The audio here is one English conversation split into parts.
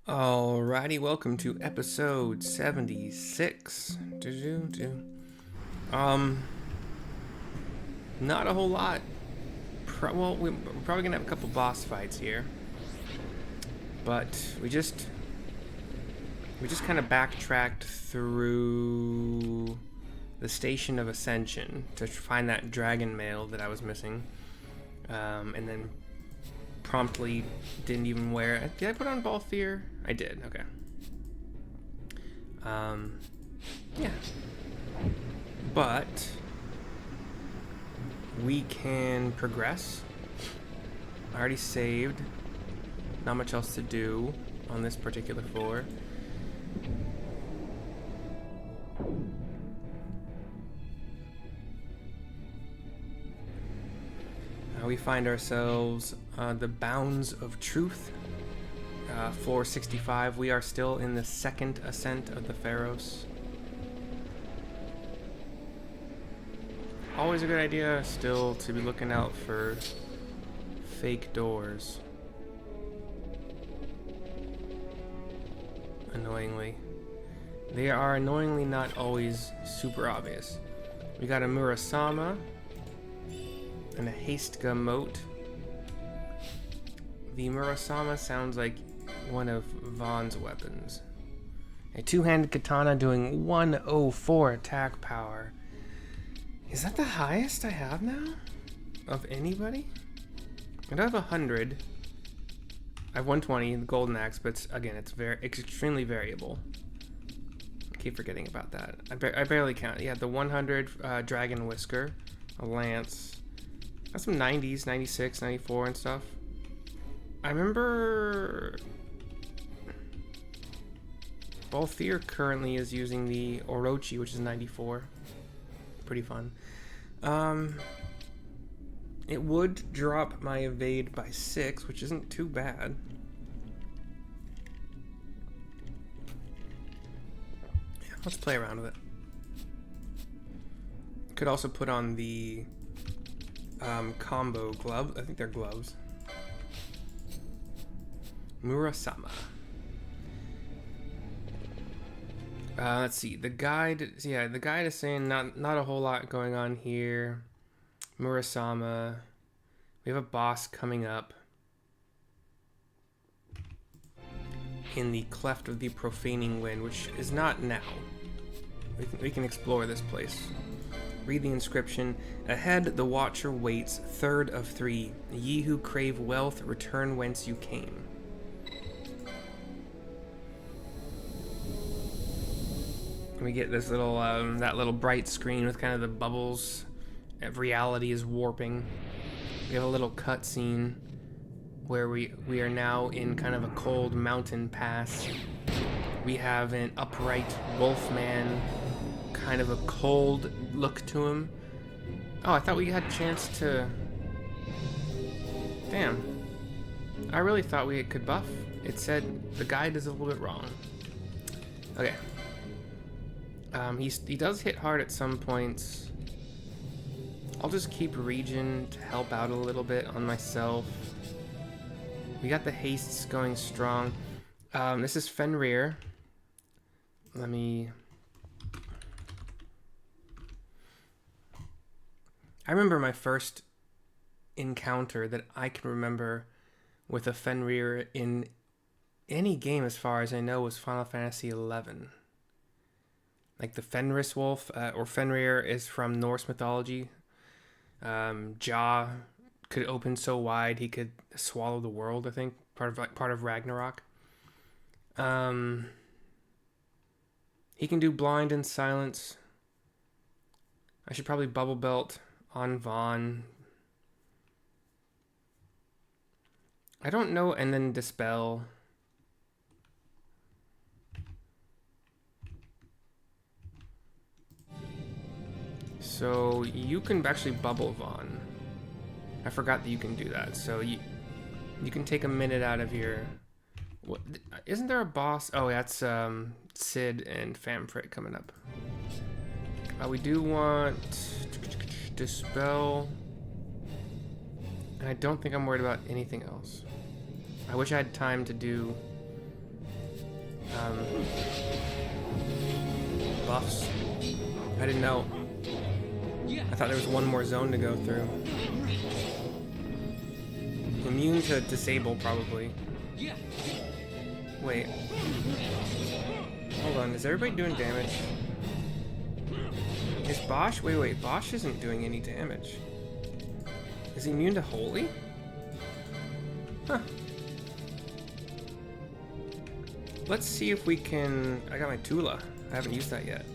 Alrighty, welcome to episode 76. Um, Not a whole lot. We're probably gonna have a couple boss fights here, but we just kind of backtracked through the Station of Ascension to find that dragon mail that I was missing, and then promptly didn't even wear it. Did I put on Balthier? I did. Okay. Yeah. But we can progress. I already saved. Not much else to do on this particular floor. We find ourselves the bounds of truth. Floor 65. We are still in the second ascent of the Pharos. Always a good idea still to be looking out for fake doors. Annoyingly. They are annoyingly not always super obvious. We got a Murasama and a haste gun moat. The Murasama sounds like one of Vaughn's weapons. A two-handed katana doing 104 attack power. Is that the highest I have now? Of anybody? I don't have 100. I have 120, the golden axe, but again, it's extremely variable. I keep forgetting about that. I barely count. Yeah, the 100 dragon whisker, a lance. Got some 90s, 96, 94 and stuff. I remember Balthier currently is using the Orochi, which is 94. Pretty fun. It would drop my evade by 6, which isn't too bad. Yeah, let's play around with it. Could also put on the combo glove. I think they're gloves. Murasama. Let's see. The guide is saying not a whole lot going on here. Murasama. We have a boss coming up in the Cleft of the Profaning Wind, which is not now. We can explore this place. Read the inscription. Ahead, the Watcher waits, third of 3. Ye who crave wealth, return whence you came. We get this little, that little bright screen with kind of the bubbles. Reality is warping. We have a little cutscene where we are now in kind of a cold mountain pass. We have an upright wolfman, kind of a cold look to him. Oh, I thought we had a chance to... Damn. I really thought we could buff. It said the guide is a little bit wrong. Okay. He does hit hard at some points. I'll just keep regen to help out a little bit on myself. We got the hastes going strong. This is Fenrir. Let me... I remember my first encounter that I can remember with a Fenrir in any game as far as I know was Final Fantasy XI. Like the Fenris wolf, or Fenrir is from Norse mythology. Jaw could open so wide he could swallow the world, I think. Part of Ragnarok. He can do blind and silence. I should probably bubble belt on Vaughn. I don't know, and then dispel. So you can actually bubble Vaughn. I forgot that you can do that. So you can take a minute out of your... What, isn't there a boss? Oh, that's Sid and Famfrit coming up. We do want dispel. And I don't think I'm worried about anything else. I wish I had time to do buffs. I didn't know. I thought there was one more zone to go through. Immune to disable, probably. Wait. Hold on, is everybody doing damage? Is Bosch? Wait, Bosch isn't doing any damage. Is he immune to Holy? Huh. Let's see if we can... I got my Tula. I haven't used that yet.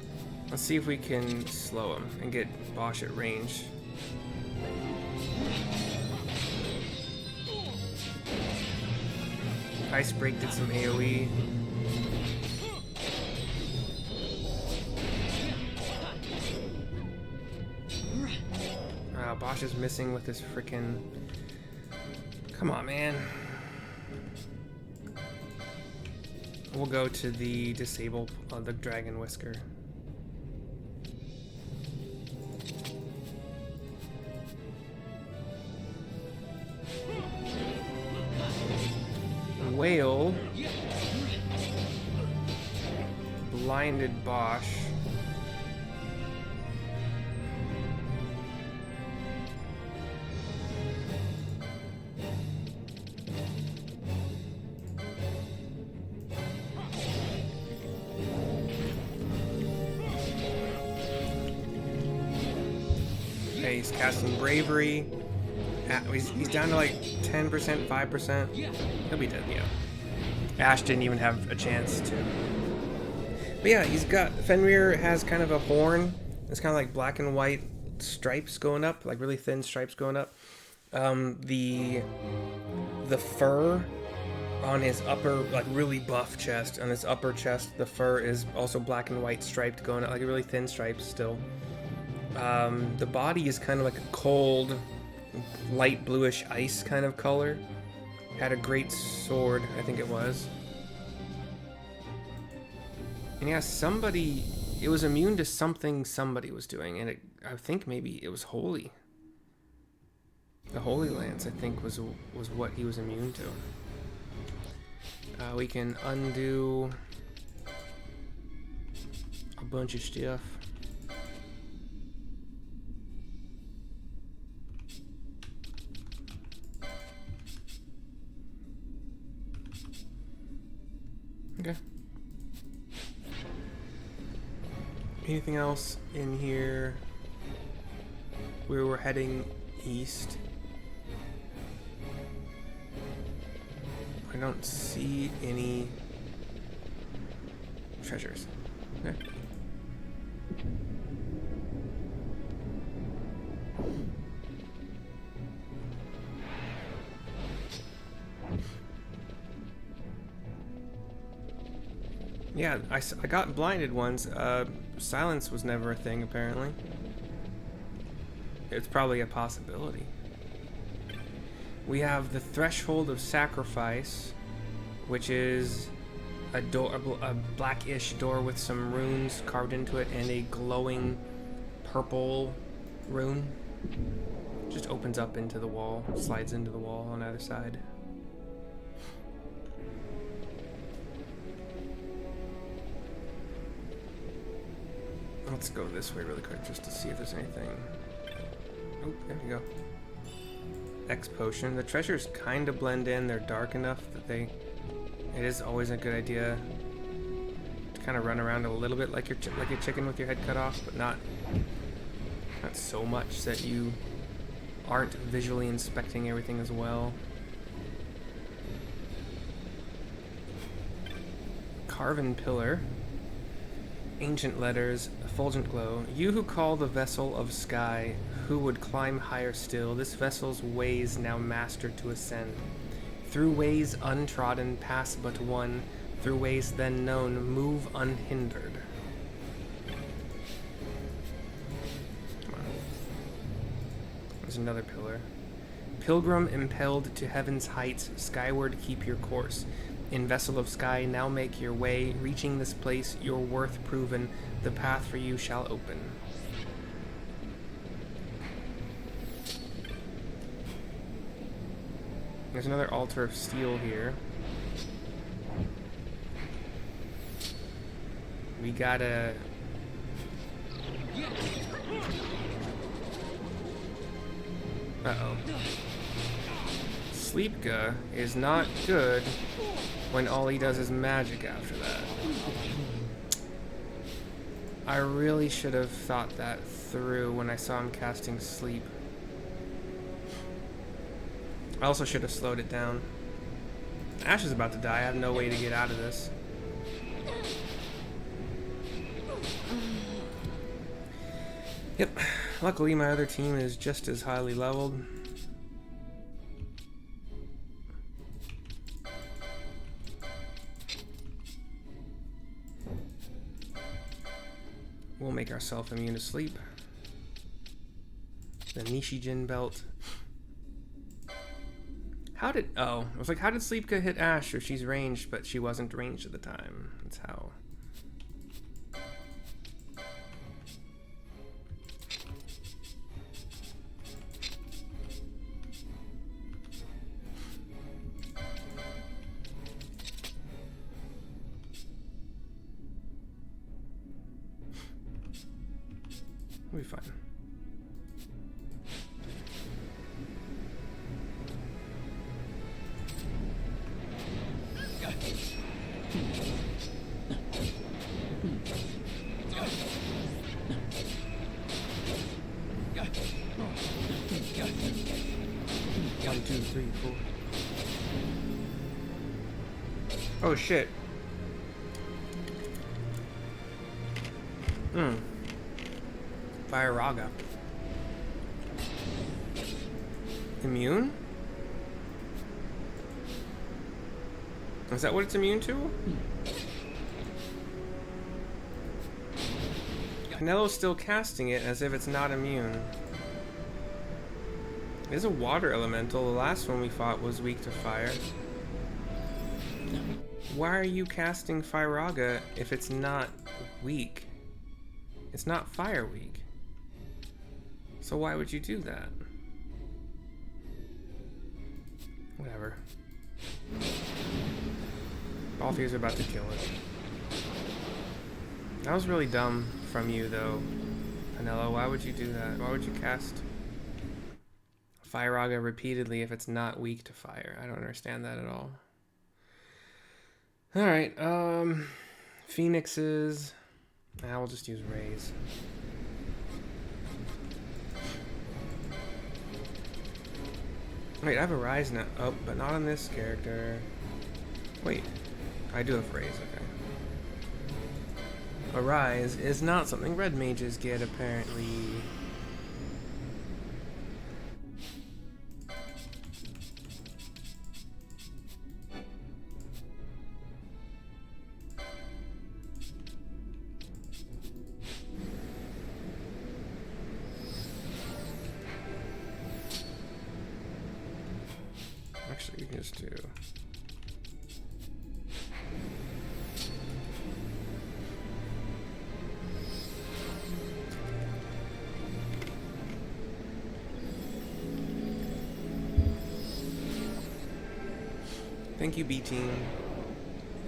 Let's see if we can slow him and get Bosch at range. Ice Break did some AoE. Bosch is missing with his frickin'... Come on, man. We'll go to the disable, the Dragon Whisker. Whale blinded Bosch. Okay, he's casting Bravery. He's down to like 10%, 5%. He'll be dead, yeah. Ash didn't even have a chance to. But yeah, he's got... Fenrir has kind of a horn. It's kind of like black and white stripes going up, like really thin stripes going up. The fur on his upper, like really buff chest, on his upper chest, the fur is also black and white striped going up, like a really thin stripes still. The body is kind of like a cold, light bluish ice kind of color. Had a great sword, I think it was. And yeah, somebody... It was immune to something somebody was doing, and I think maybe it was Holy. The Holy Lance, I think, was what he was immune to. We can undo a bunch of stuff. Okay. Anything else in here? We were heading east. I don't see any treasures. Okay. Yeah, I got blinded once. Silence was never a thing, apparently. It's probably a possibility. We have the Threshold of Sacrifice, which is a door, a blackish door with some runes carved into it and a glowing purple rune. Just opens up into the wall, slides into the wall on either side. Let's go this way really quick just to see if there's anything. Oh, there we go. X potion. The treasures kind of blend in. They're dark enough that it is always a good idea to kind of run around a little bit like a chicken with your head cut off, but not so much that you aren't visually inspecting everything as well. Carven pillar. Ancient letters, effulgent glow. You who call the vessel of sky, who would climb higher still, this vessel's ways now mastered to ascend. Through ways untrodden, pass but one, through ways then known, move unhindered. Come on. There's another pillar. Pilgrim impelled to heaven's heights, skyward keep your course. In vessel of sky, now make your way, reaching this place, your worth proven, the path for you shall open. There's another altar of steel here. we gotta... Uh-oh. Sleepka is not good when all he does is magic after that. I really should have thought that through when I saw him casting sleep. I also should have slowed it down. Ash is about to die. I have no way to get out of this. Yep. Luckily, my other team is just as highly leveled. We'll make ourselves immune to sleep. The Nishijin belt. How did... Oh, I was like, how did Sleepka hit Ash if she's ranged, but she wasn't ranged at the time? That's how... We'll be fine. One, two, three, four. Oh shit. Fire Raga. Immune? Is that what it's immune to? Canelo's still casting it as if it's not immune. It is a water elemental. The last one we fought was weak to fire. Why are you casting Firaga if it's not weak? It's not fire weak. So why would you do that? Whatever. Balthier's about to kill it. That was really dumb from you, though, Penelo. Why would you do that? Why would you cast Firaga repeatedly if it's not weak to fire? I don't understand that at all. Alright, Phoenixes. Nah, we'll just use Rays. Wait, I have a Rise now. Oh, but not on this character. Wait, I do have Rays, okay. A Rise is not something red mages get, apparently. Actually, we can just do... Thank you, B team.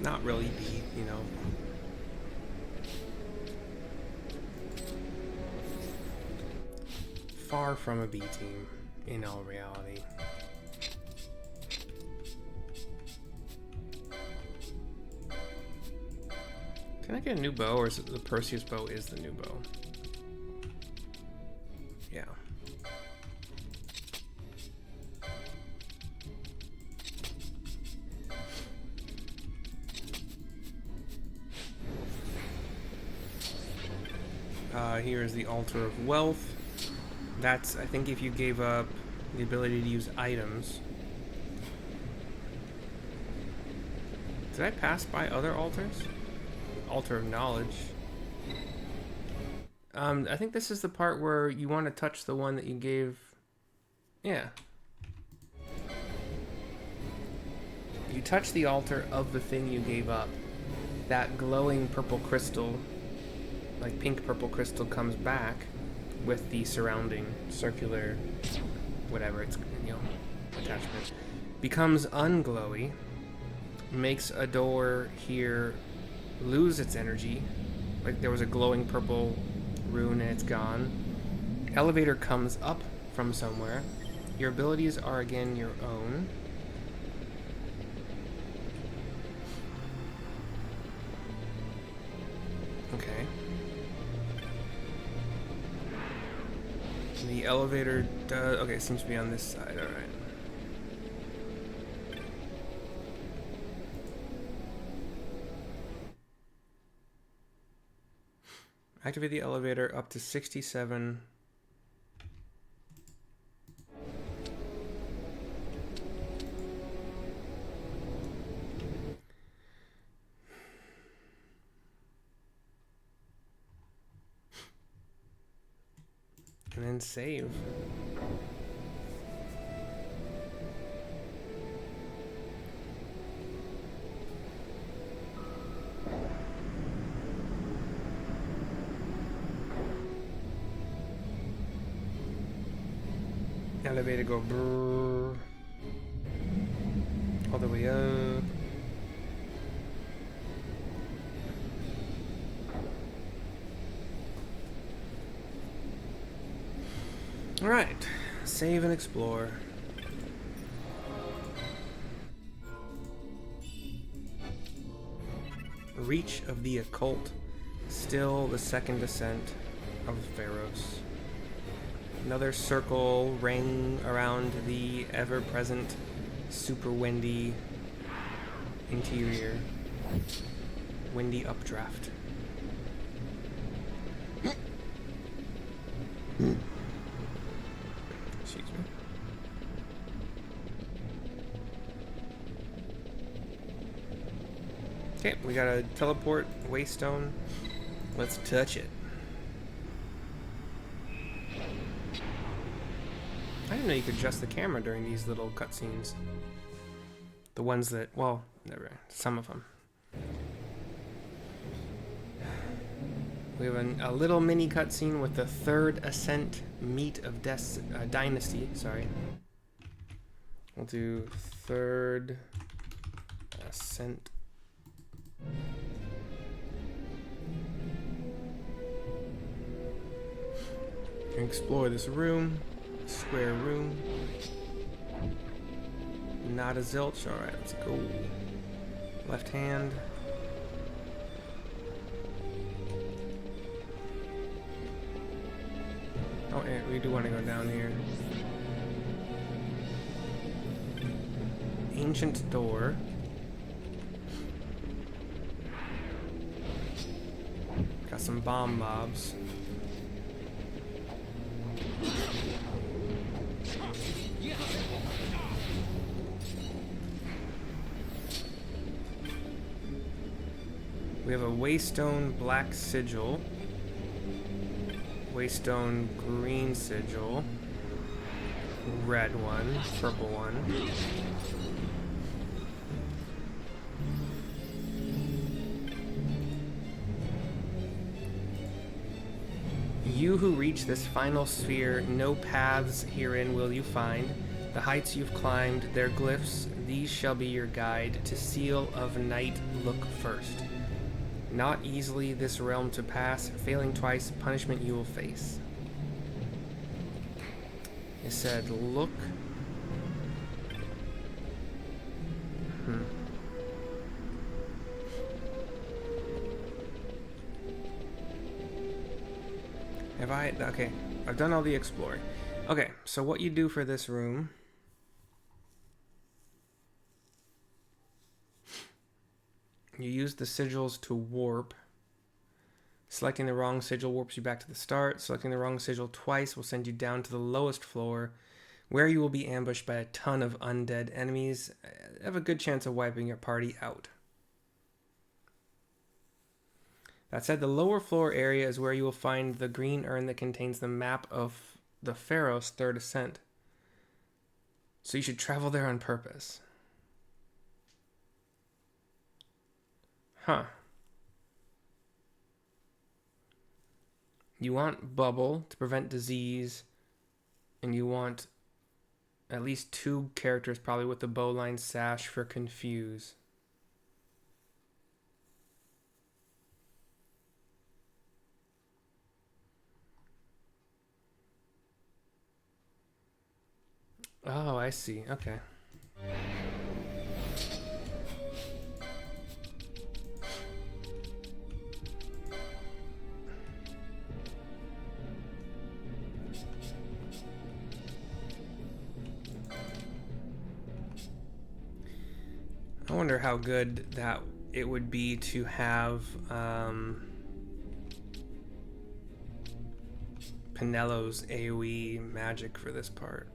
Not really B, you know. Far from a B team, in all reality. Can I get a new bow, or is it the Perseus bow is the new bow? Yeah. Here is the Altar of Wealth. That's, I think, if you gave up the ability to use items. Did I pass by other altars? Altar of Knowledge. I think this is the part where you want to touch the one that you gave. Yeah. You touch the altar of the thing you gave up. That glowing purple crystal, like pink purple crystal, comes back with the surrounding circular, whatever it's, you know, attachment. Becomes unglowy. Makes a door here lose its energy like there was a glowing purple rune and it's gone. Elevator comes up from somewhere. Your abilities are again your own. Okay. The elevator does... Okay, it seems to be on this side, alright. Activate the elevator up to 67. And then save. Elevator go brrrr. All the way up. Alright, save and explore. Reach of the Occult. Still the second ascent of Pharos. Another circle ring around the ever-present, super windy interior. Windy updraft. Excuse me. Okay, we got a teleport waystone. Let's touch it. I didn't know you could adjust the camera during these little cutscenes. The ones that, well, never, some of them. We have a little mini cutscene with the Third Ascent Meat of Dynasty. Sorry. We'll do Third Ascent. Explore this room. Square room. Not a zilch. Alright, let's go. Left hand. Oh, yeah, we do want to go down here. Ancient door. Got some bomb mobs. We have a Waystone Black Sigil. Waystone Green Sigil. Red one. Purple one. You who reach this final sphere, no paths herein will you find. The heights you've climbed, their glyphs, these shall be your guide. To seal of night, look first. Not easily this realm to pass, failing twice, punishment you will face. It said, look. Have I? Okay, I've done all the exploring. Okay, so what you do for this room... You use the sigils to warp. Selecting the wrong sigil warps you back to the start. Selecting the wrong sigil twice will send you down to the lowest floor, where you will be ambushed by a ton of undead enemies. Have a good chance of wiping your party out. That said, the lower floor area is where you will find the green urn that contains the map of the Pharos' Third Ascent. So you should travel there on purpose. Huh. You want Bubble to prevent disease, and you want at least 2 characters probably with the bowline sash for Confuse. Oh, I see. Okay. I wonder how good that it would be to have Pinello's AoE magic for this part.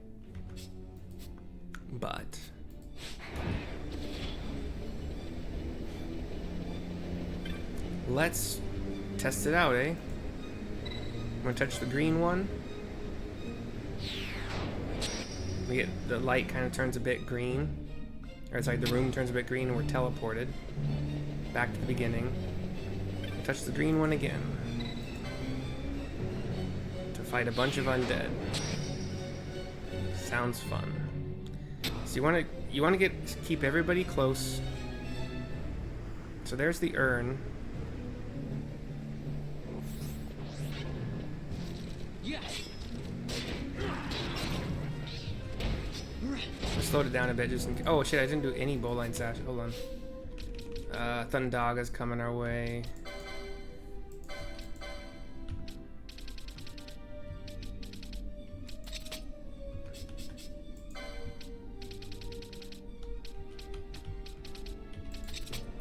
But let's test it out, eh? I'm gonna touch the green one. We get the light kind of turns a bit green. Or it's like the room turns a bit green and we're teleported back to the beginning. Touch the green one again to fight a bunch of undead. Sounds fun. So you want to keep everybody close. So there's the urn. Slowed it down a bit just in case. Oh shit, I didn't do any bowline sash. Hold on. Thundaga's coming our way.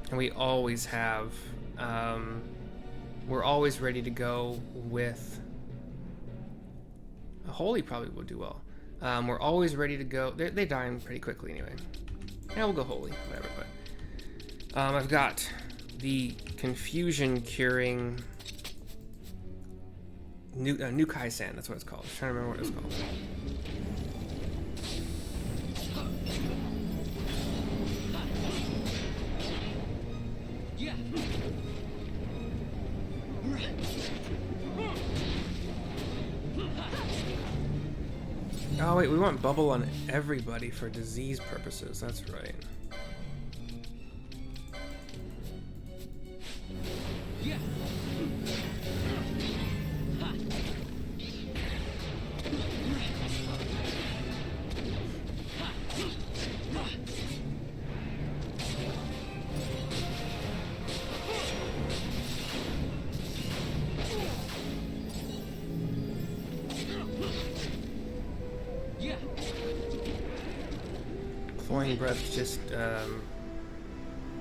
And we always have, we're always ready to go with, Holy probably will do well. We're always ready to go. They die pretty quickly anyway. Yeah, we'll go Holy, whatever. But I've got the confusion curing Nukai Sand. That's what it's called. I'm trying to remember what it's called. Oh wait, we want bubble on everybody for disease purposes. That's right. Cloying breath just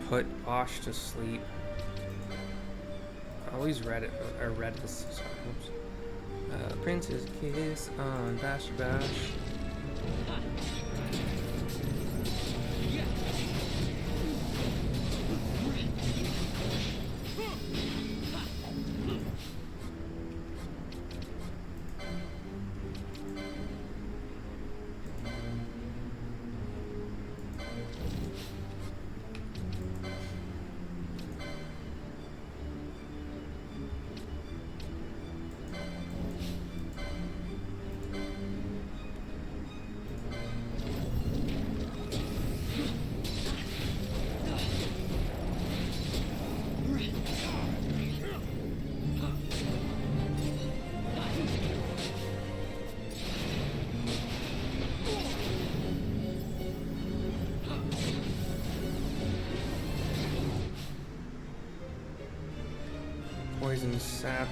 put Bosch to sleep. I always read it, or read this. Sorry, oops. Prince's kiss on Bash Bash. Poison sap.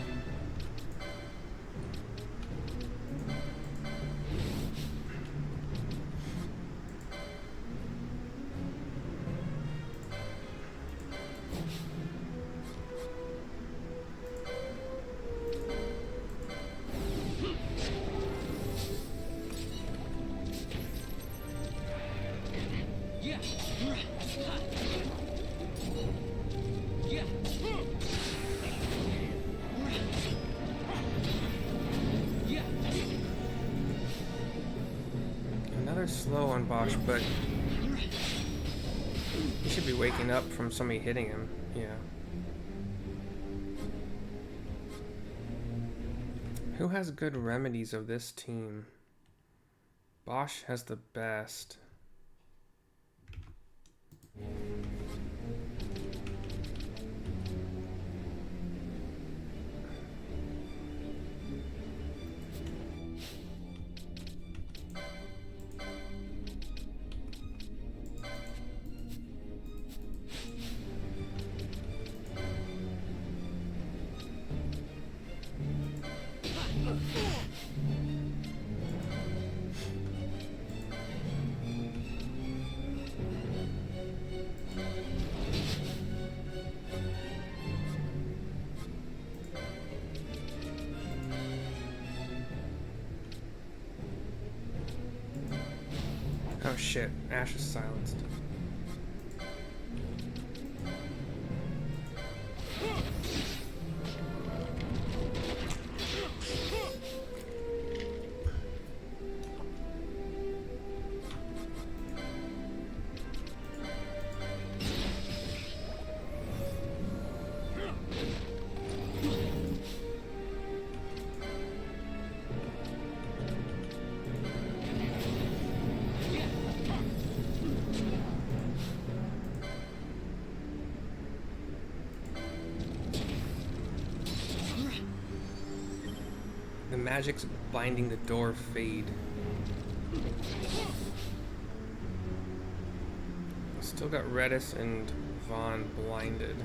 Slow on Bosch, but he should be waking up from somebody hitting him. Yeah. Who has good remedies of this team? Bosch has the best. Oh shit, Ash is silenced. The magic's binding the door fade. Still got Redis and Vaughn blinded.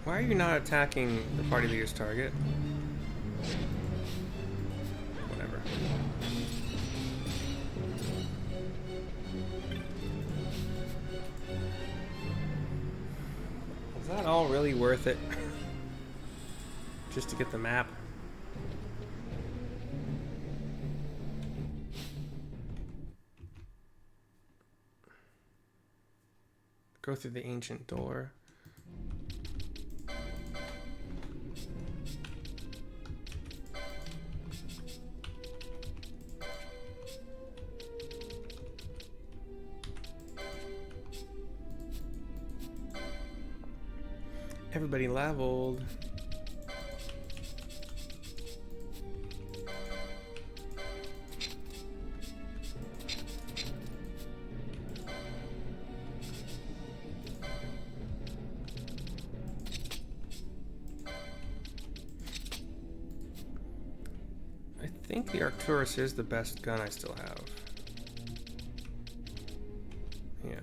Why are you not attacking the party leader's target? Whatever. Is that all really worth it? Just to get the map? Go through the ancient door. Everybody leveled. I think the Arcturus is the best gun I still have. Yeah.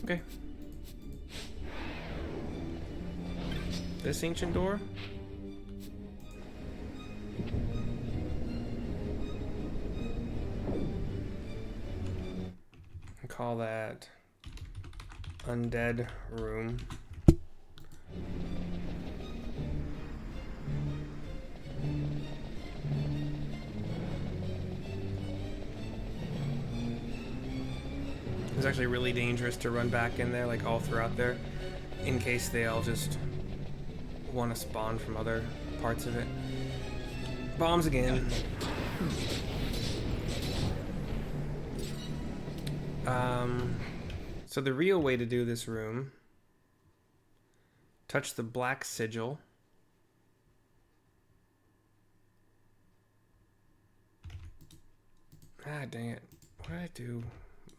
Okay. This ancient door? And call that Undead room. It's actually really dangerous to run back in there, like all throughout there, in case they all just want to spawn from other parts of it. Bombs again. So the real way to do this room, touch the black sigil. Ah, dang it. What did I do?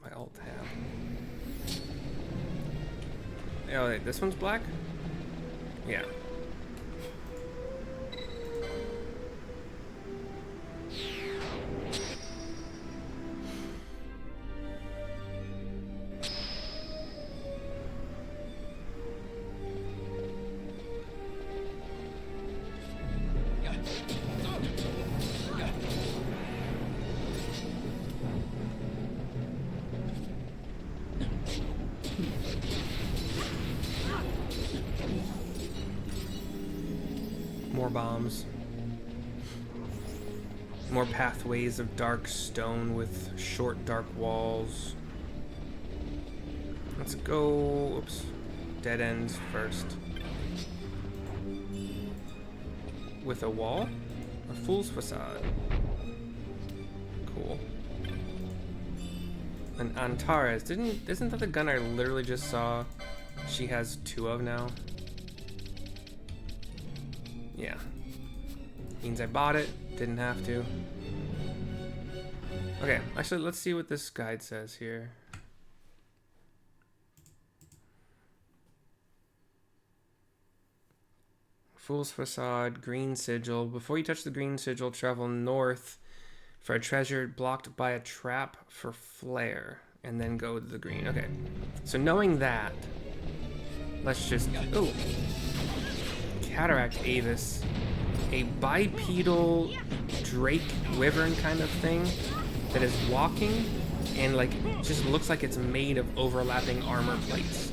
My alt tab. Oh, wait, this one's black? Yeah. More bombs. More pathways of dark stone with short dark walls. Let's go. Oops. Dead ends first. With a wall? A fool's facade. Cool. And Antares. Isn't that the gun I literally just saw she has 2 of now? Yeah. Means I bought it, didn't have to. Okay, actually let's see what this guide says here. Fool's Facade, Green Sigil. Before you touch the Green Sigil, travel north for a treasure blocked by a trap for flare, and then go to the green. Okay, so knowing that, let's just... Oh! Cataract Avis. A bipedal drake wyvern kind of thing. that is walking and like just looks like it's made of overlapping armor plates.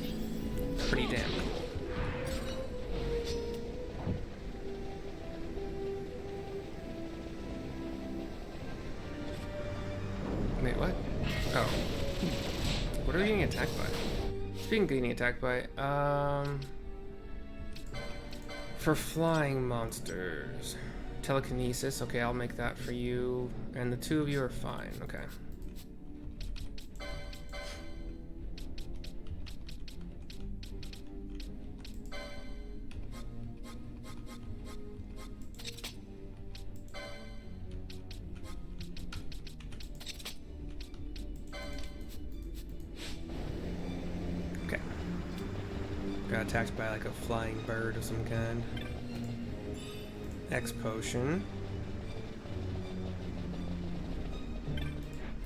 Pretty damn cool. Wait, what? Oh. What are we getting attacked by? Speaking of getting attacked by, for flying monsters. Telekinesis, okay, I'll make that for you. And the two of you are fine, okay. Got attacked by like a flying bird of some kind. X potion.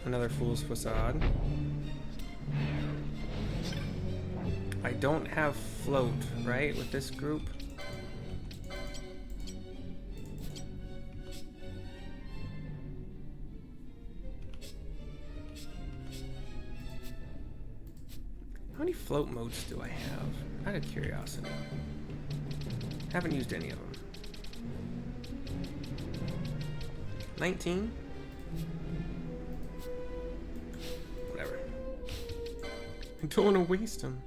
Another fool's facade. I don't have float, right, with this group? How many float modes do I have? Out of curiosity. Haven't used any of them. 19? Whatever. I don't want to waste them.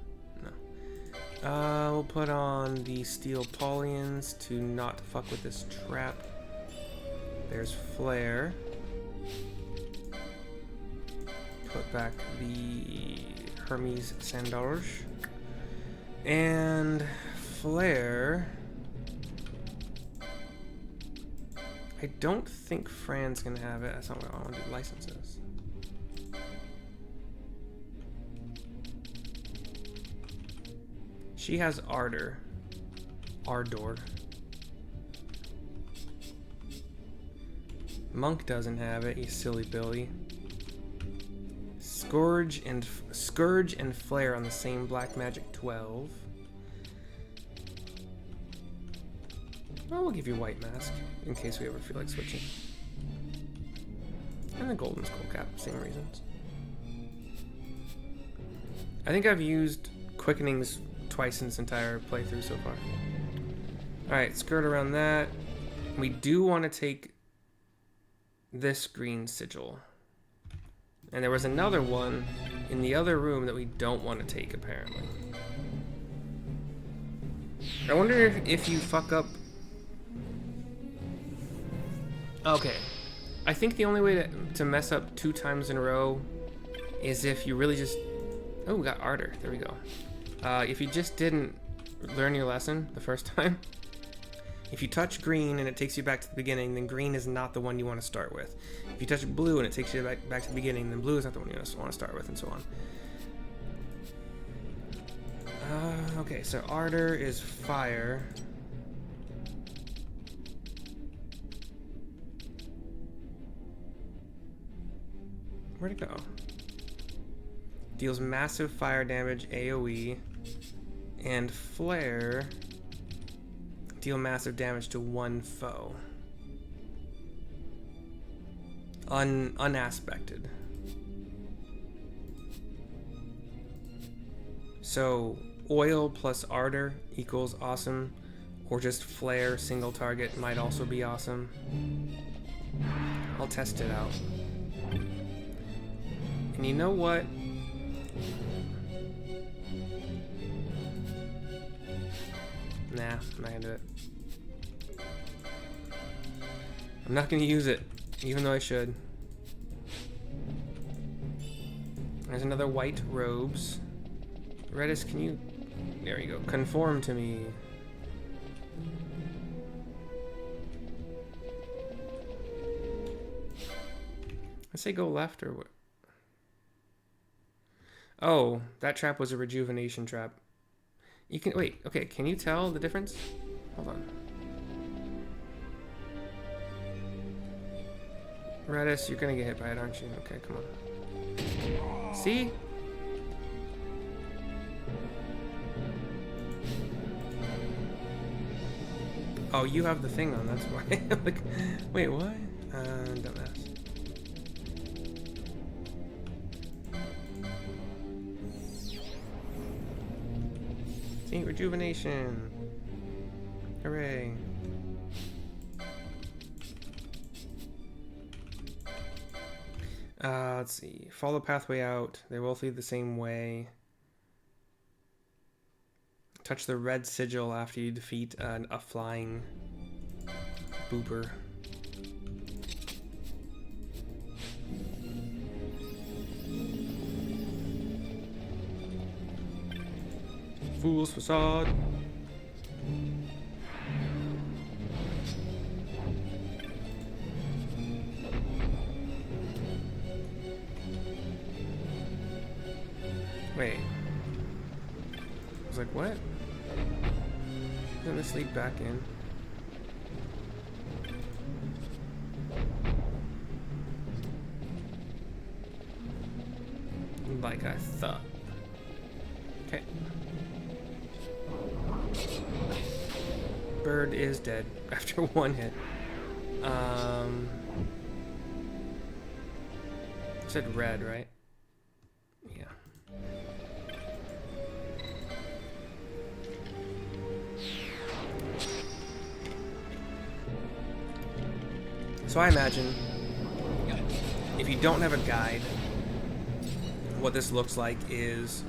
No. We'll put on the steel Paulians to not fuck with this trap. There's flare. Put back the Hermes Sandorge. And flare. I don't think Fran's gonna have it. That's not what I want to do. Licenses. She has Ardor. Monk doesn't have it. You silly Billy. Scourge and Flare on the same Black Magic 12. Well, we'll give you White Mask in case we ever feel like switching. And the Golden Skull Cap, same reasons. I think I've used Quickenings twice in this entire playthrough so far. Alright, skirt around that. We do want to take this green sigil. And there was another one in the other room that we don't want to take, apparently. I wonder if you fuck up... Okay. I think the only way to mess up 2 times in a row is if you really just... Oh, we got Ardor. There we go. If you just didn't learn your lesson the first time, if you touch green and it takes you back to the beginning, then green is not the one you want to start with. If you touch blue and it takes you back to the beginning, then blue is not the one you want to start with, and so on. Okay, so Ardor is fire. Where'd it go? Deals massive fire damage, AoE, and flare deal massive damage to one foe. Unaspected. So oil plus Ardor equals awesome, or just flare single target might also be awesome. I'll test it out. And you know what? Nah, I'm not gonna do it. I'm not gonna use it, even though I should. There's another white robes. Redis, can you... There you go. Conform to me. I say go left or what? Oh, that trap was a rejuvenation trap. You can... Wait, okay, can you tell the difference? Hold on. Redis, you're gonna get hit by it, aren't you? Okay, come on. See? Oh, you have the thing on, that's why. Like, wait, what? Dumbass. See, rejuvenation. Hooray. Let's see. Follow the pathway out. They both lead the same way. Touch the red sigil after you defeat a flying booper. Fool's Facade. Wait. I was like, what? Doesn't this lead back in? Like I thought. Okay. Bird is dead after one hit. Said red, right? Yeah. So I imagine if you don't have a guide, what this looks like is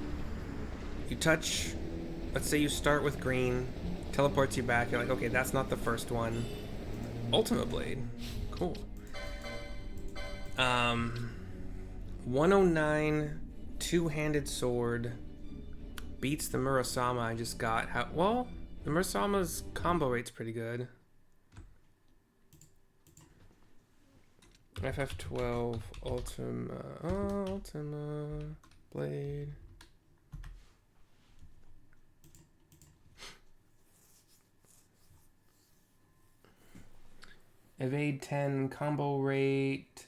you touch, let's say you start with green, teleports you back, you're like, okay, that's not the first one. Ultimate Blade. Cool. 109 two-handed sword beats the Murasama I just got. Well, the Murasama's combo rate's pretty good. FF12 Ultima Blade. Evade 10, combo rate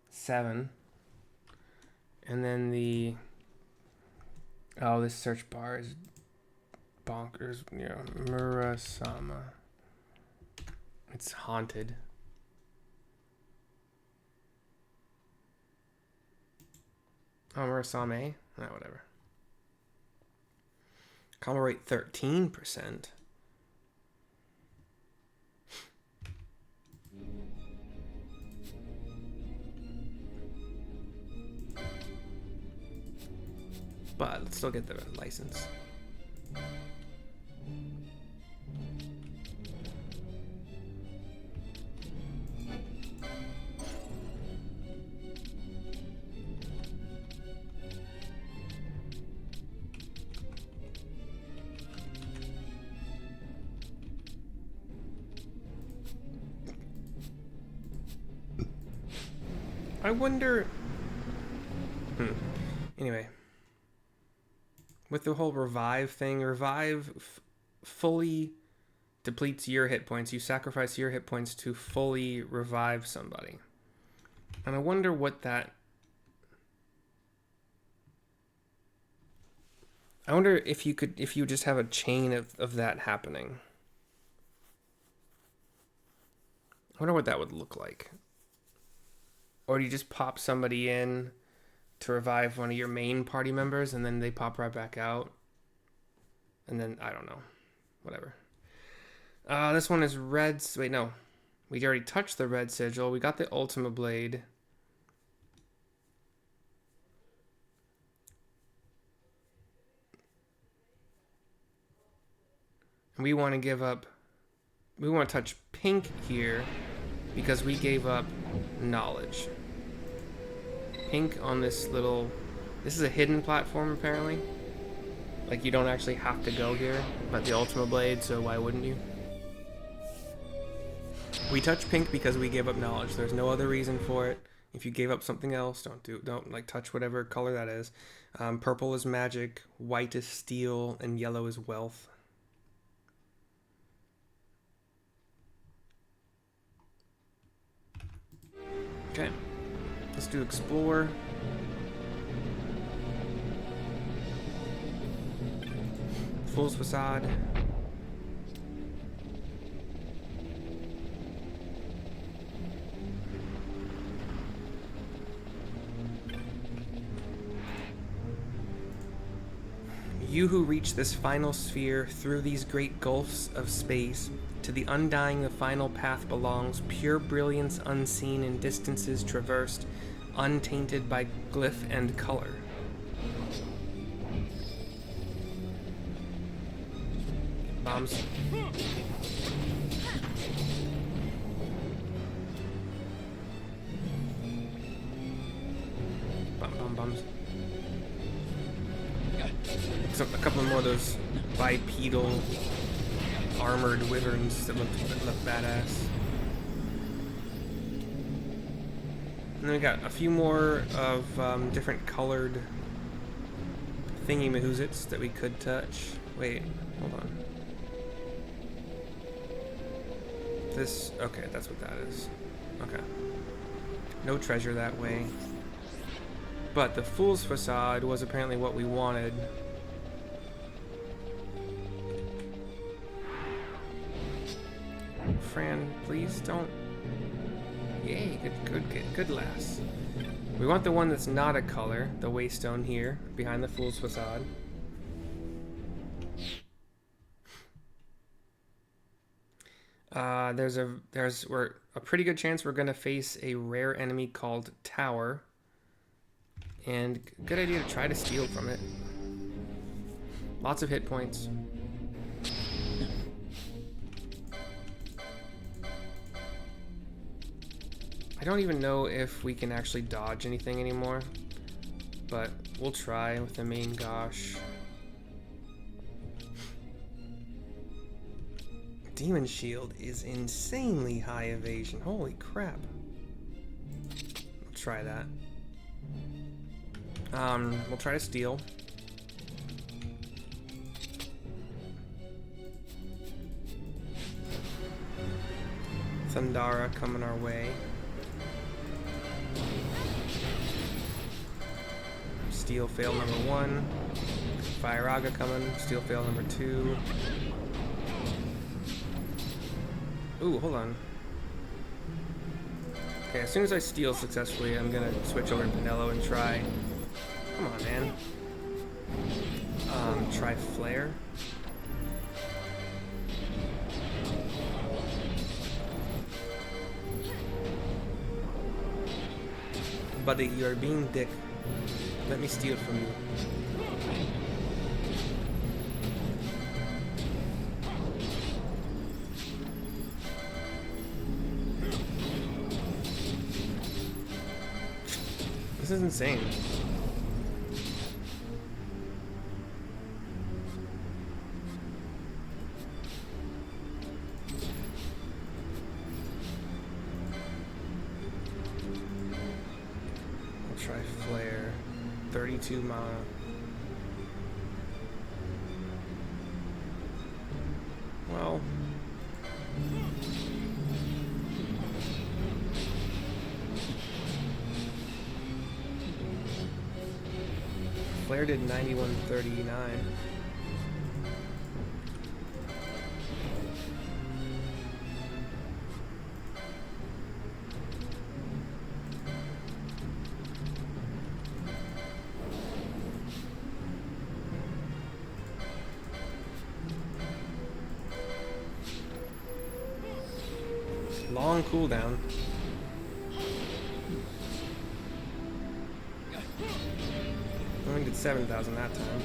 7. And then the... Oh, this search bar is bonkers. Yeah, Murasama. It's haunted. Oh, Murasame? Oh, whatever. Combo rate 13%. But let's still get the license. I wonder... Anyway. With the whole revive thing, revive fully depletes your hit points. You sacrifice your hit points to fully revive somebody. And I wonder what that... I wonder if you just have a chain of that happening. I wonder what that would look like. Or do you just pop somebody in to revive one of your main party members and then they pop right back out? And then, I don't know. Whatever. This one is red. Wait, no. We already touched the red sigil. We got the Ultima Blade. And we want to give up... We want to touch pink here because we gave up knowledge. Pink on this little... This is a hidden platform, apparently. Like, you don't actually have to go here, but the Ultima Blade, so why wouldn't you? We touch pink because we gave up knowledge. There's no other reason for it. If you gave up something else, don't like touch whatever color that is. Purple is magic, white is steel, and yellow is wealth. Okay, let's do explore. Fool's Facade. You who reach this final sphere through these great gulfs of space, to the undying the final path belongs, pure brilliance unseen in distances traversed, untainted by glyph and color. Bombs. Bums. So a couple more of those bipedal armored wyverns that look badass. And then we got a few more of different colored thingy-mahoozits that we could touch. Wait, hold on. This, okay, that's what that is. Okay. No treasure that way. But the Fool's Facade was apparently what we wanted. Fran, please don't. Yay, good lass. We want the one that's not a color, the Waystone here, behind the Fool's Facade. There's a pretty good chance we're gonna face a rare enemy called Tower. And good idea to try to steal from it. Lots of hit points. I don't even know if we can actually dodge anything anymore, but we'll try with the main Gosh. Demon Shield is insanely high evasion. Holy crap. We'll try that. We'll try to steal. Thundara coming our way. Steal fail number 1. Firaga coming. Steal fail number 2. Ooh, hold on. Okay, as soon as I steal successfully, I'm gonna switch over to Pinello and try. Come on, man. Try Flare. Buddy, you are being dick. Let me steal from you. This is insane. I'll try Flare. 32 mana. Well. Flare did 9139. Long cooldown. Only did 7,000 that time.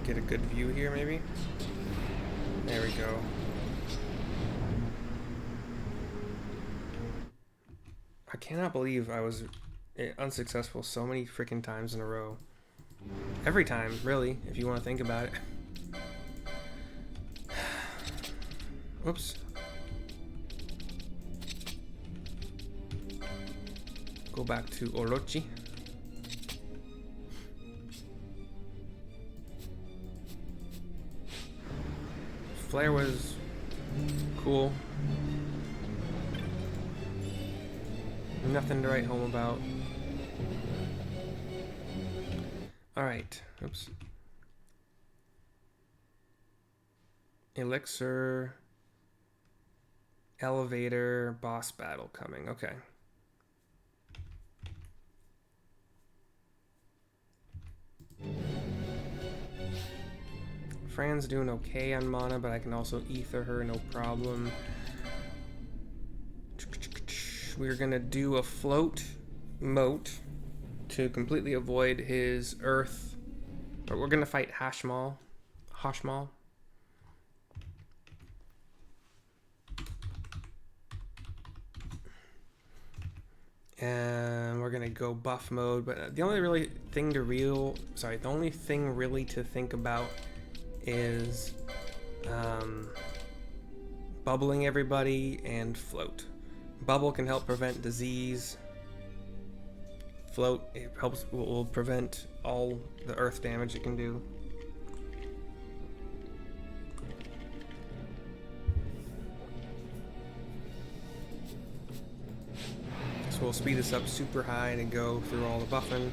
Get a good view here, maybe? There we go. I cannot believe I was unsuccessful so many freaking times in a row. Every time, really, if you want to think about it. Whoops. Go back to Orochi. Flare was cool. Nothing to write home about. Alright. Oops. Elixir. Elevator. Boss battle coming. Okay. Fran's doing okay on mana, but I can also ether her, no problem. We're gonna do a float moat to completely avoid his earth. But we're gonna fight Hashmal. And we're gonna go buff mode, but the only thing really to think about is bubbling everybody and float. Bubble can help prevent disease. Float, it will prevent all the earth damage it can do. So we'll speed this up super high to go through all the buffing.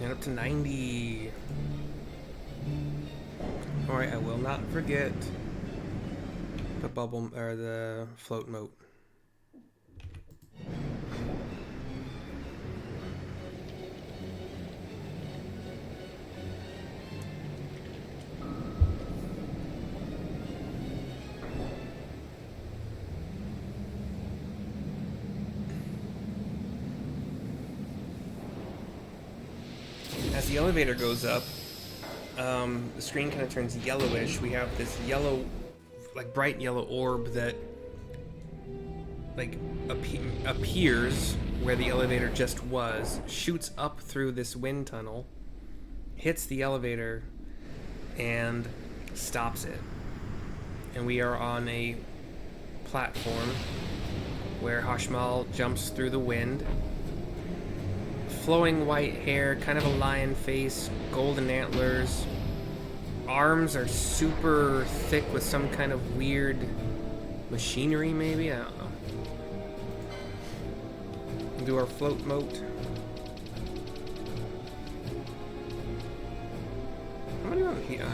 And up to 90. Alright, I will not forget the bubble or the float moat. As the elevator goes up, the screen kind of turns yellowish. We have this yellow, like bright yellow orb that like appears where the elevator just was, shoots up through this wind tunnel, hits the elevator, and stops it. And we are on a platform where Hashmal jumps through the wind. Flowing white hair, kind of a lion face, golden antlers. Arms are super thick with some kind of weird machinery, maybe? I don't know. Do our float moat. How many on here?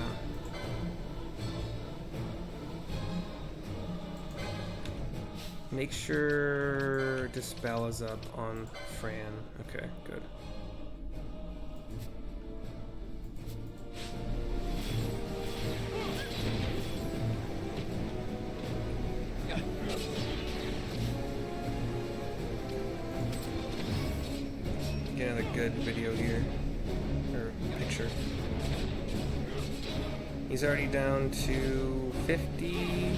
Make sure Dispel is up on Fran. Okay, good. Get another good video here. Or picture. He's already down to 50.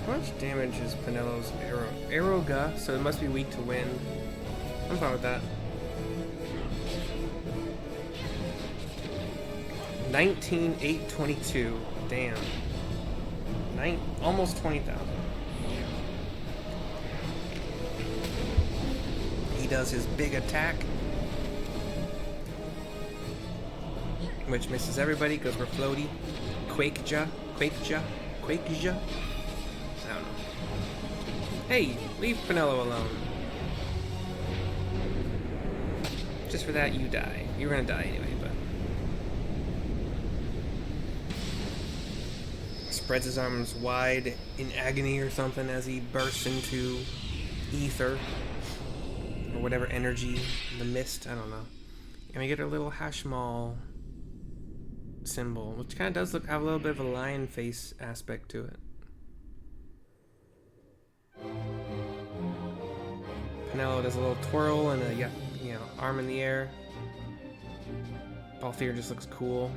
How much damage is Penelo's arrow? Arrowga, so it must be weak to wind. I'm fine with that. 19,822. Damn. Almost 20,000. He does his big attack, which misses everybody because we're floaty. Quakeja. I don't know. Hey, leave Penelo alone. Just for that, you die. You were gonna die anyway, but... Spreads his arms wide in agony or something as he bursts into ether. Or whatever energy, the mist, I don't know. And we get our little Hashmal symbol, which kind of does have a little bit of a lion face aspect to it. Penelo does a little twirl and a arm in the air. Balthier just looks cool.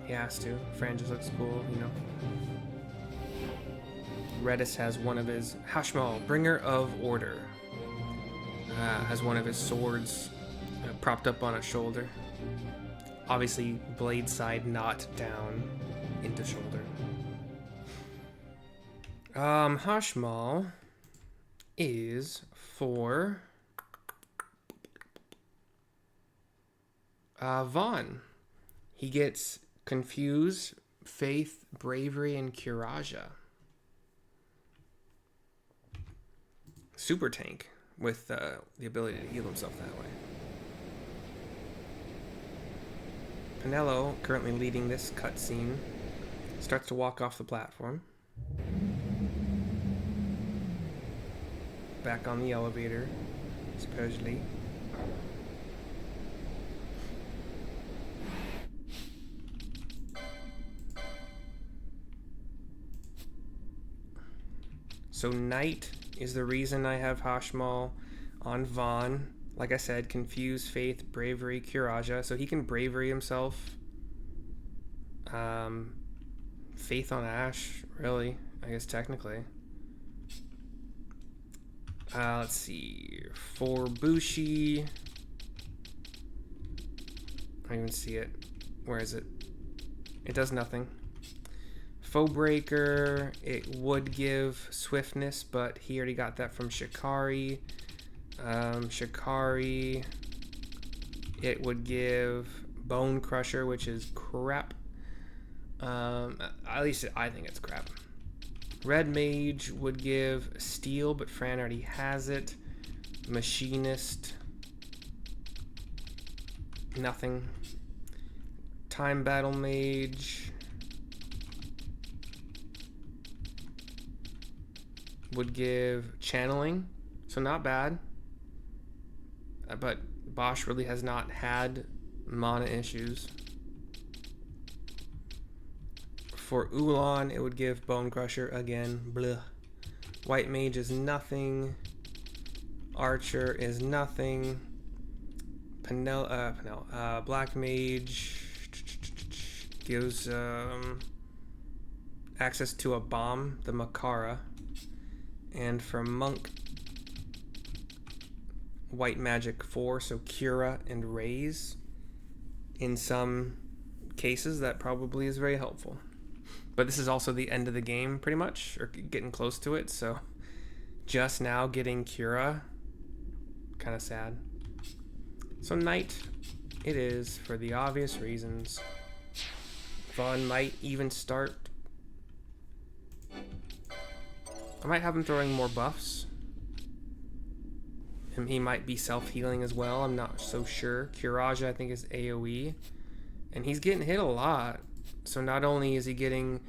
He has to. Fran just looks cool, you know. Redis has one of his Hashmal, Bringer of Order. Has one of his swords propped up on his shoulder. Obviously, blade side, not down into shoulder. Hashmal is for Vaughn. He gets Confuse, Faith, Bravery, and Kuraja. Super tank with the ability to heal himself that way. Penelo, currently leading this cutscene, starts to walk off the platform. Back on the elevator, supposedly. So Knight is the reason I have Hashmal on Vaughn. Like I said, Confuse, Faith, Bravery, Kuraja. So he can Bravery himself. Faith on Ash, really, I guess technically. Let's see. For Bushi. I don't even see it. Where is it? It does nothing. Foe Breaker, it would give Swiftness, but he already got that from Shikari. Shikari, it would give Bone Crusher, which is crap. At least I think it's crap. Red Mage would give Steel, but Fran already has it. Machinist, nothing. Time Battle Mage would give Channeling, so not bad. But Bosch really has not had mana issues. For Ulan, it would give Bone Crusher again. Bleh. White Mage is nothing. Archer is nothing. Black Mage gives access to a bomb, the Makara. And for Monk, White Magic 4, so Cura and Raise. In some cases, that probably is very helpful. But this is also the end of the game, pretty much, or getting close to it, so just now getting Cura, kind of sad. So Knight, it is, for the obvious reasons. Vaughn might even start. I might have him throwing more buffs. And he might be self-healing as well, I'm not so sure. Kuraja, I think, is AoE. And he's getting hit a lot. So not only is he getting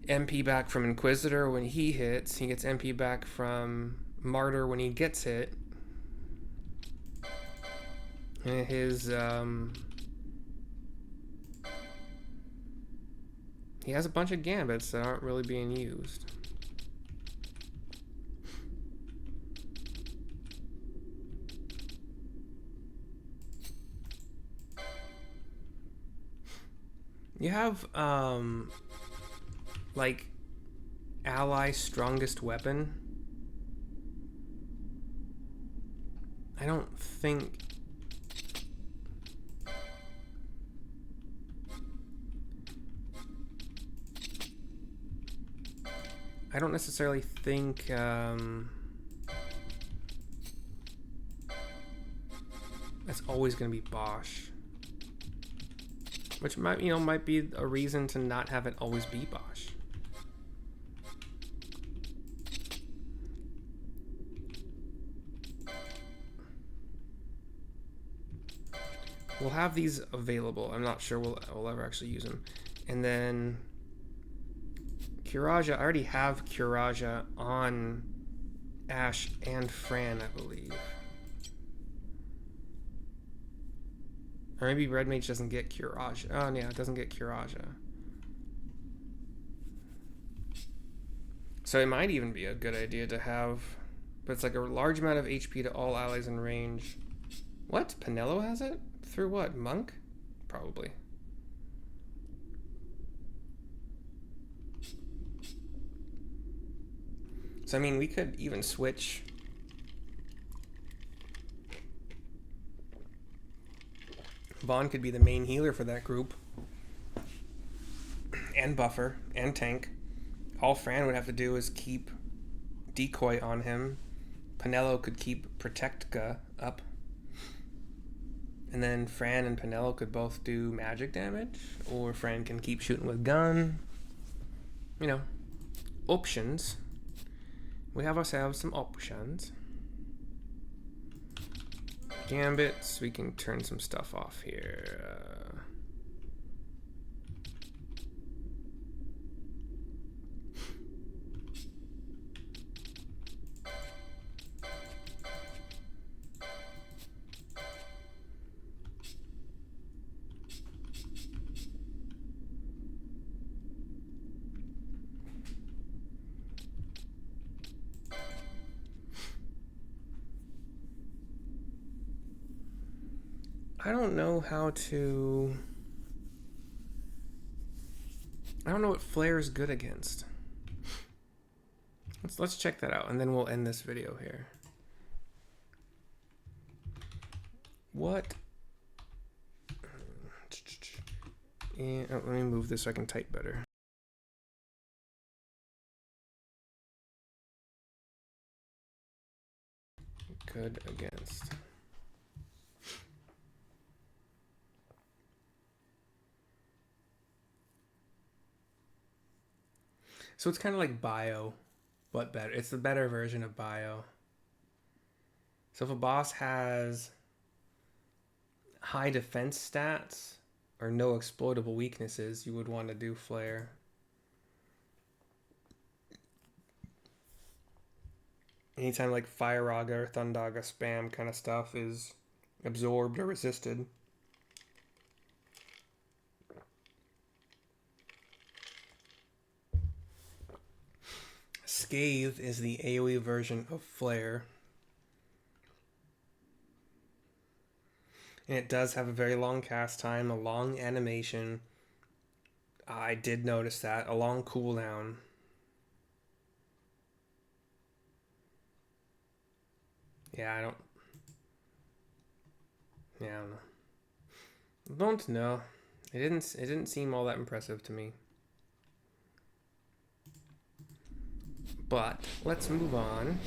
MP back from Inquisitor when he hits, he gets MP back from Martyr when he gets hit. And his, he has a bunch of gambits that aren't really being used. You have, like, ally strongest weapon. I don't think... I don't necessarily think, that's always going to be Bosch. Which might, might be a reason to not have it always be Bosch. We'll have these available. I'm not sure we'll ever actually use them. And then Kuraja, I already have Kuraja on Ash and Fran, I believe. Or maybe Red Mage doesn't get Kuraja. Oh, yeah, it doesn't get Kuraja. So it might even be a good idea to have... But it's like a large amount of HP to all allies in range. What? Penelo has it? Through what? Monk? Probably. So, I mean, we could even switch... Vaughn could be the main healer for that group. And buffer, and tank. All Fran would have to do is keep decoy on him. Penelo could keep Protectka up. And then Fran and Penelo could both do magic damage. Or Fran can keep shooting with gun. You know, options. We have ourselves some options. Gambits, we can turn some stuff off here. I don't know how to... I don't know what Flare is good against. Let's check that out, and then we'll end this video here. What? And, let me move this so I can type better. Good against. So it's kind of like Bio, but better. It's the better version of Bio. So if a boss has high defense stats or no exploitable weaknesses, you would want to do Flare. Anytime like Fire Raga or Thundaga spam kind of stuff is absorbed or resisted. Scathe is the AoE version of Flare. And it does have a very long cast time, a long animation. I did notice that. A long cooldown. Yeah, I don't know. Don't know. It didn't seem all that impressive to me. But let's move on.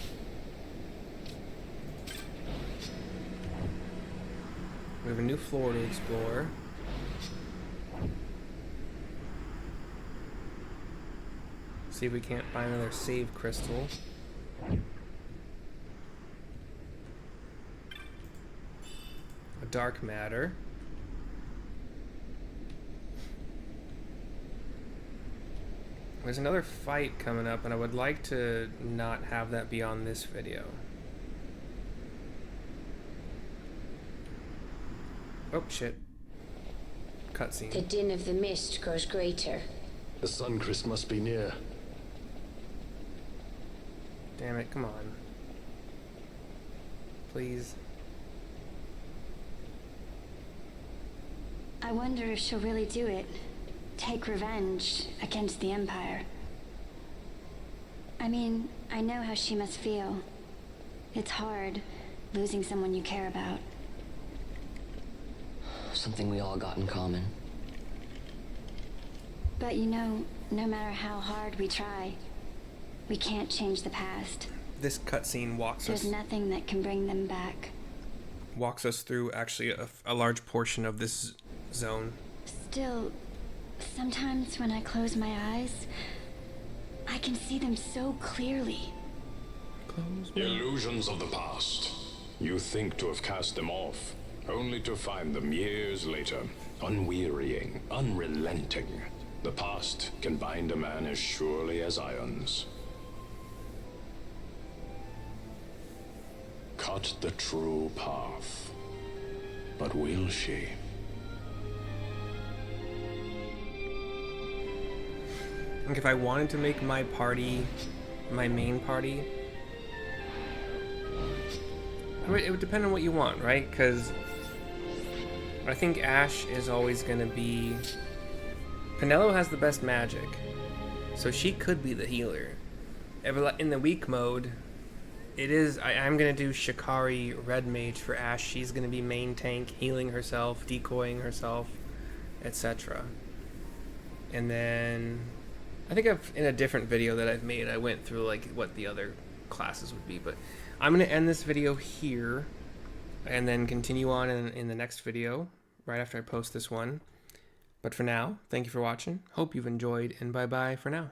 We have a new floor to explore. See if we can't find another save crystal. A dark matter. There's another fight coming up, and I would like to not have that be on this video. Oh, shit. Cutscene. The din of the mist grows greater. The Suncrest must be near. Damn it, come on. Please. I wonder if she'll really do it. Take revenge against the Empire. I mean, I know how she must feel. It's hard, losing someone you care about. Something we all got in common. But you know, no matter how hard we try, we can't change the past. This cutscene There's nothing that can bring them back. Walks us through actually a large portion of this zone. Still, sometimes when I close my eyes, I can see them so clearly. Illusions of the past. You think to have cast them off, only to find them years later, unwearying, unrelenting. The past can bind a man as surely as irons. Cut the true path. But will she? Like if I wanted to make my party, my main party, it would depend on what you want, right? Because I think Ash is always going to be... Penelo has the best magic, so she could be the healer. In the weak mode, it is. I'm gonna do Shikari Red Mage for Ashe. She's gonna be main tank, healing herself, decoying herself, etc. And then I think in a different video that I've made, I went through like what the other classes would be. But I'm gonna end this video here, and then continue on in the next video right after I post this one. But for now, thank you for watching. Hope you've enjoyed, and bye bye for now.